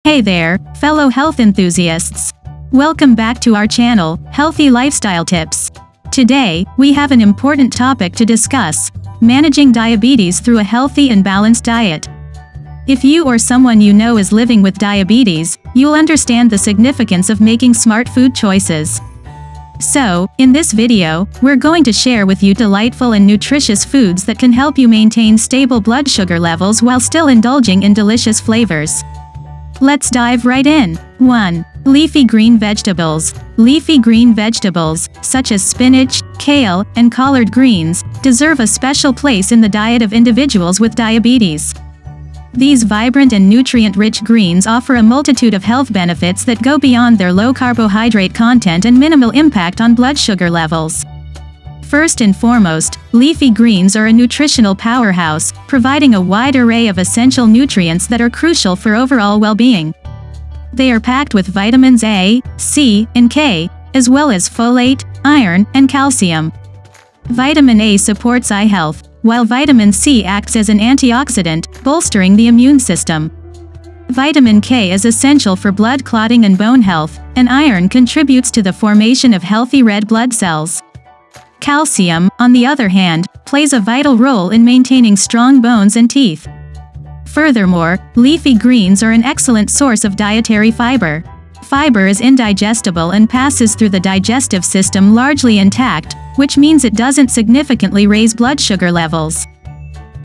Hey there, fellow health enthusiasts. Welcome back to our channel, Healthy Lifestyle Tips. Today, we have an important topic to discuss: managing diabetes through a healthy and balanced diet. If you or someone you know is living with diabetes, you'll understand the significance of making smart food choices. So, in this video, we're going to share with you delightful and nutritious foods that can help you maintain stable blood sugar levels while still indulging in delicious flavors. Let's dive right in. 1. Leafy green vegetables. Leafy green vegetables, such as spinach, kale, and collard greens, deserve a special place in the diet of individuals with diabetes. These vibrant and nutrient-rich greens offer a multitude of health benefits that go beyond their low carbohydrate content and minimal impact on blood sugar levels. First and foremost, leafy greens are a nutritional powerhouse, providing a wide array of essential nutrients that are crucial for overall well-being. They are packed with vitamins A, C, and K, as well as folate, iron, and calcium. Vitamin A supports eye health, while vitamin C acts as an antioxidant, bolstering the immune system. Vitamin K is essential for blood clotting and bone health, and iron contributes to the formation of healthy red blood cells. Calcium, on the other hand, plays a vital role in maintaining strong bones and teeth. Furthermore, leafy greens are an excellent source of dietary fiber. Fiber is indigestible and passes through the digestive system largely intact, which means it doesn't significantly raise blood sugar levels.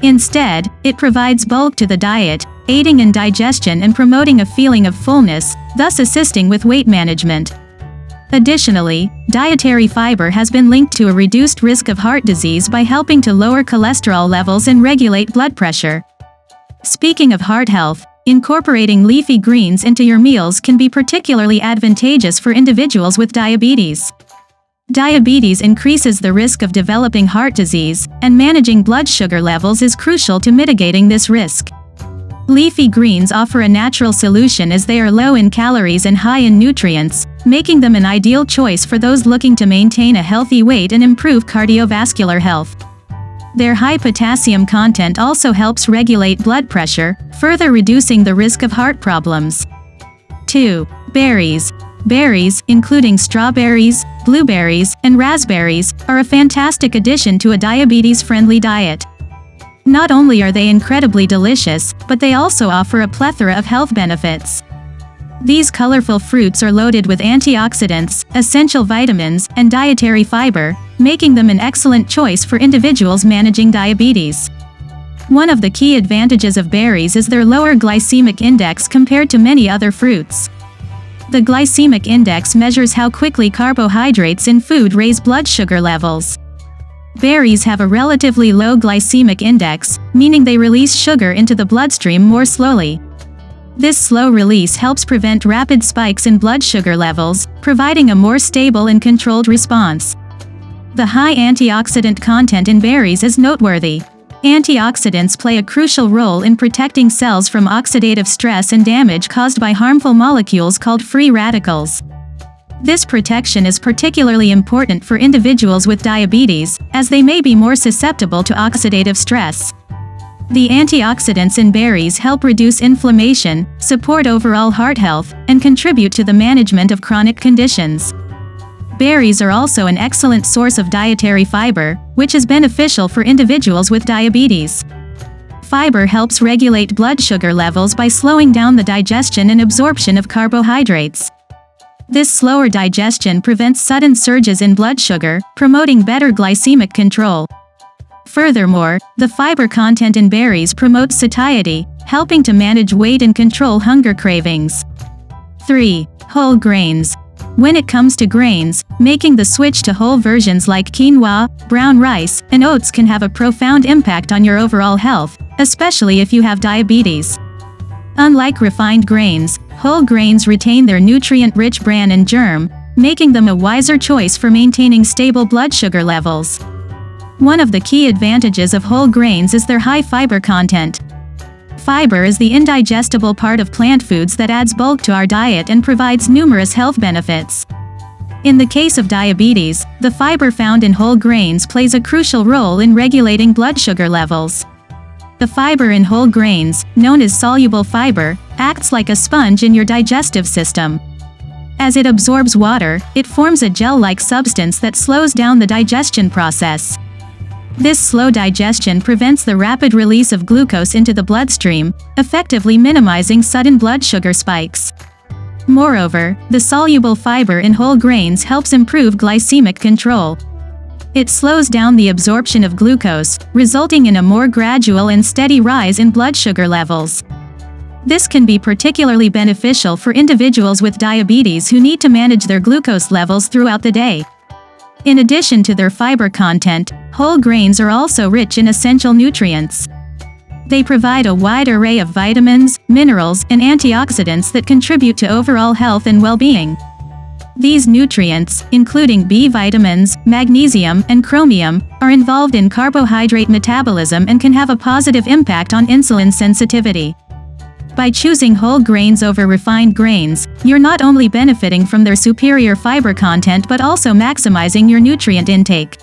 Instead, it provides bulk to the diet, aiding in digestion and promoting a feeling of fullness, thus assisting with weight management. Additionally, dietary fiber has been linked to a reduced risk of heart disease by helping to lower cholesterol levels and regulate blood pressure. Speaking of heart health, incorporating leafy greens into your meals can be particularly advantageous for individuals with diabetes. Diabetes increases the risk of developing heart disease, and managing blood sugar levels is crucial to mitigating this risk. Leafy greens offer a natural solution as they are low in calories and high in nutrients, making them an ideal choice for those looking to maintain a healthy weight and improve cardiovascular health. Their high potassium content also helps regulate blood pressure, further reducing the risk of heart problems. 2. Berries. Berries, including strawberries, blueberries, and raspberries, are a fantastic addition to a diabetes-friendly diet. Not only are they incredibly delicious, but they also offer a plethora of health benefits. These colorful fruits are loaded with antioxidants, essential vitamins, and dietary fiber, making them an excellent choice for individuals managing diabetes. One of the key advantages of berries is their lower glycemic index compared to many other fruits. The glycemic index measures how quickly carbohydrates in food raise blood sugar levels. Berries have a relatively low glycemic index, meaning they release sugar into the bloodstream more slowly. This slow release helps prevent rapid spikes in blood sugar levels, providing a more stable and controlled response. The high antioxidant content in berries is noteworthy. Antioxidants play a crucial role in protecting cells from oxidative stress and damage caused by harmful molecules called free radicals. This protection is particularly important for individuals with diabetes, as they may be more susceptible to oxidative stress. The antioxidants in berries help reduce inflammation, support overall heart health, and contribute to the management of chronic conditions. Berries are also an excellent source of dietary fiber, which is beneficial for individuals with diabetes. Fiber helps regulate blood sugar levels by slowing down the digestion and absorption of carbohydrates. This slower digestion prevents sudden surges in blood sugar, promoting better glycemic control. Furthermore, the fiber content in berries promotes satiety, helping to manage weight and control hunger cravings. 3. Whole grains. When it comes to grains, making the switch to whole versions like quinoa, brown rice, and oats can have a profound impact on your overall health, especially if you have diabetes. Unlike refined grains, whole grains retain their nutrient-rich bran and germ, making them a wiser choice for maintaining stable blood sugar levels. One of the key advantages of whole grains is their high fiber content. Fiber is the indigestible part of plant foods that adds bulk to our diet and provides numerous health benefits. In the case of diabetes, the fiber found in whole grains plays a crucial role in regulating blood sugar levels. The fiber in whole grains, known as soluble fiber, acts like a sponge in your digestive system. As it absorbs water, it forms a gel-like substance that slows down the digestion process. This slow digestion prevents the rapid release of glucose into the bloodstream, effectively minimizing sudden blood sugar spikes. Moreover, the soluble fiber in whole grains helps improve glycemic control. It slows down the absorption of glucose, resulting in a more gradual and steady rise in blood sugar levels. This can be particularly beneficial for individuals with diabetes who need to manage their glucose levels throughout the day. In addition to their fiber content, whole grains are also rich in essential nutrients. They provide a wide array of vitamins, minerals, and antioxidants that contribute to overall health and well-being. These nutrients, including B vitamins, magnesium, and chromium, are involved in carbohydrate metabolism and can have a positive impact on insulin sensitivity. By choosing whole grains over refined grains, you're not only benefiting from their superior fiber content but also maximizing your nutrient intake.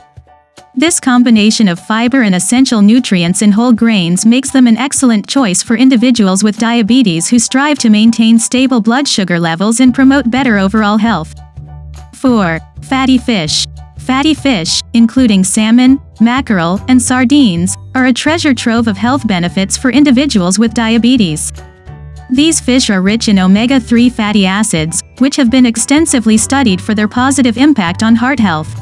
This combination of fiber and essential nutrients in whole grains makes them an excellent choice for individuals with diabetes who strive to maintain stable blood sugar levels and promote better overall health. 4. Fatty fish. Fatty fish, including salmon, mackerel, and sardines, are a treasure trove of health benefits for individuals with diabetes. These fish are rich in omega-3 fatty acids, which have been extensively studied for their positive impact on heart health.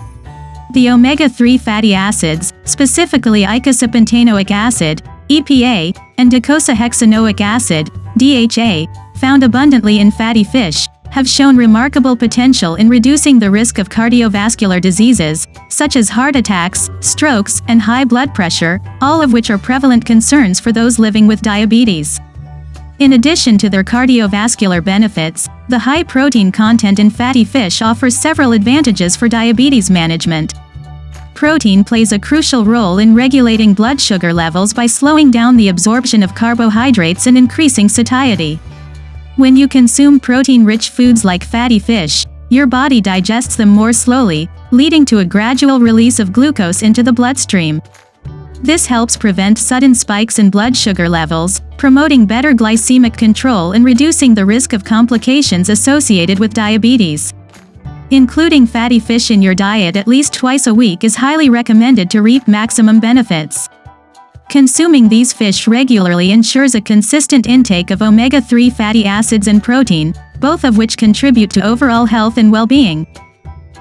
The omega-3 fatty acids, specifically eicosapentaenoic acid, EPA, and docosahexaenoic acid, DHA, found abundantly in fatty fish, have shown remarkable potential in reducing the risk of cardiovascular diseases, such as heart attacks, strokes, and high blood pressure, all of which are prevalent concerns for those living with diabetes. In addition to their cardiovascular benefits, the high protein content in fatty fish offers several advantages for diabetes management. Protein plays a crucial role in regulating blood sugar levels by slowing down the absorption of carbohydrates and increasing satiety. When you consume protein-rich foods like fatty fish, your body digests them more slowly, leading to a gradual release of glucose into the bloodstream. This helps prevent sudden spikes in blood sugar levels, promoting better glycemic control and reducing the risk of complications associated with diabetes. Including fatty fish in your diet at least twice a week is highly recommended to reap maximum benefits. Consuming these fish regularly ensures a consistent intake of omega-3 fatty acids and protein, both of which contribute to overall health and well-being.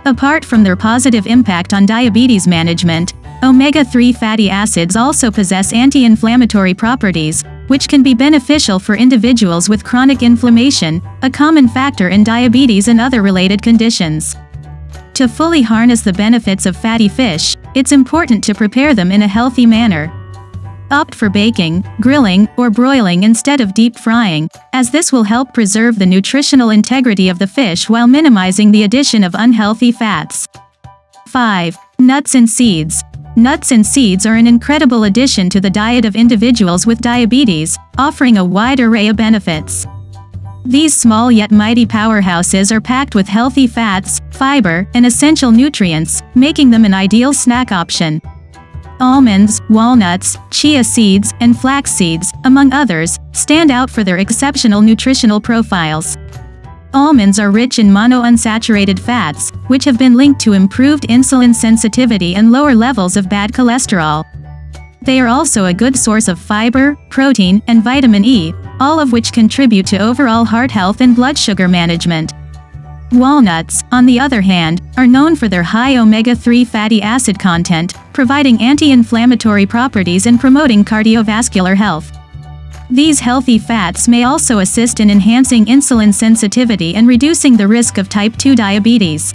Apart from their positive impact on diabetes management, omega-3 fatty acids also possess anti-inflammatory properties, which can be beneficial for individuals with chronic inflammation, a common factor in diabetes and other related conditions. To fully harness the benefits of fatty fish, it's important to prepare them in a healthy manner. Opt for baking, grilling, or broiling instead of deep frying, as this will help preserve the nutritional integrity of the fish while minimizing the addition of unhealthy fats. 5. Nuts and seeds. Nuts and seeds are an incredible addition to the diet of individuals with diabetes, offering a wide array of benefits. These small yet mighty powerhouses are packed with healthy fats, fiber, and essential nutrients, making them an ideal snack option. Almonds, walnuts, chia seeds, and flax seeds, among others, stand out for their exceptional nutritional profiles. Almonds are rich in monounsaturated fats, which have been linked to improved insulin sensitivity and lower levels of bad cholesterol. They are also a good source of fiber, protein, and vitamin E, all of which contribute to overall heart health and blood sugar management. Walnuts, on the other hand, are known for their high omega-3 fatty acid content, providing anti-inflammatory properties and promoting cardiovascular health. These healthy fats may also assist in enhancing insulin sensitivity and reducing the risk of type 2 diabetes.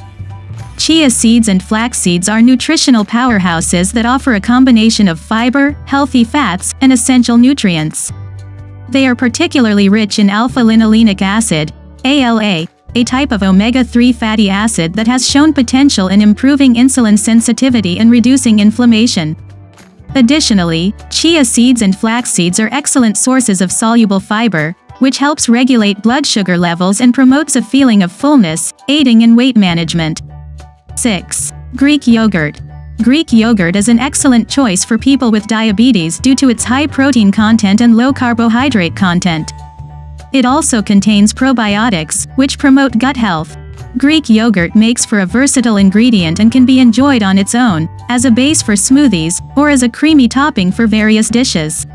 Chia seeds and flax seeds are nutritional powerhouses that offer a combination of fiber, healthy fats, and essential nutrients. They are particularly rich in alpha-linolenic acid, ALA, a type of omega-3 fatty acid that has shown potential in improving insulin sensitivity and reducing inflammation. Additionally, chia seeds and flax seeds are excellent sources of soluble fiber, which helps regulate blood sugar levels and promotes a feeling of fullness, aiding in weight management. 6. Greek yogurt. Greek yogurt is an excellent choice for people with diabetes due to its high protein content and low carbohydrate content. It also contains probiotics, which promote gut health. Greek yogurt makes for a versatile ingredient and can be enjoyed on its own, as a base for smoothies, or as a creamy topping for various dishes.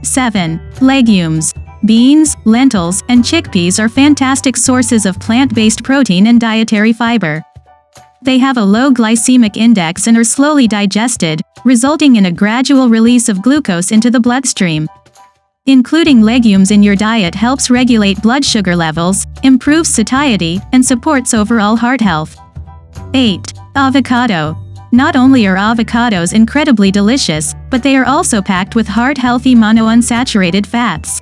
7. Legumes. Beans, lentils, and chickpeas are fantastic sources of plant-based protein and dietary fiber. They have a low glycemic index and are slowly digested, resulting in a gradual release of glucose into the bloodstream. Including legumes in your diet helps regulate blood sugar levels, improves satiety, and supports overall heart health. 8. Avocado. Not only are avocados incredibly delicious, but they are also packed with heart-healthy monounsaturated fats.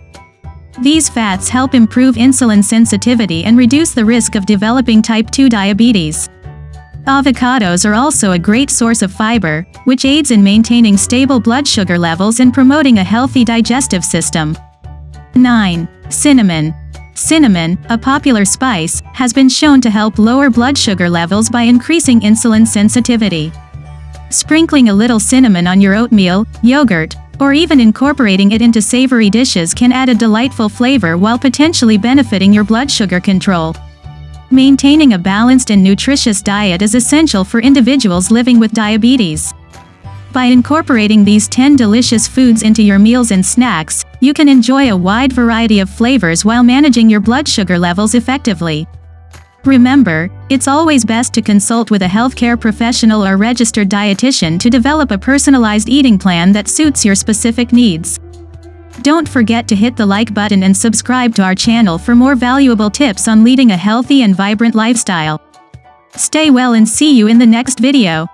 These fats help improve insulin sensitivity and reduce the risk of developing type 2 diabetes. Avocados are also a great source of fiber, which aids in maintaining stable blood sugar levels and promoting a healthy digestive system. 9. Cinnamon. Cinnamon, a popular spice, has been shown to help lower blood sugar levels by increasing insulin sensitivity. Sprinkling a little cinnamon on your oatmeal, yogurt, or even incorporating it into savory dishes can add a delightful flavor while potentially benefiting your blood sugar control. Maintaining a balanced and nutritious diet is essential for individuals living with diabetes. By incorporating these 10 delicious foods into your meals and snacks, you can enjoy a wide variety of flavors while managing your blood sugar levels effectively. Remember, it's always best to consult with a healthcare professional or registered dietitian to develop a personalized eating plan that suits your specific needs. Don't forget to hit the like button and subscribe to our channel for more valuable tips on leading a healthy and vibrant lifestyle. Stay well and see you in the next video.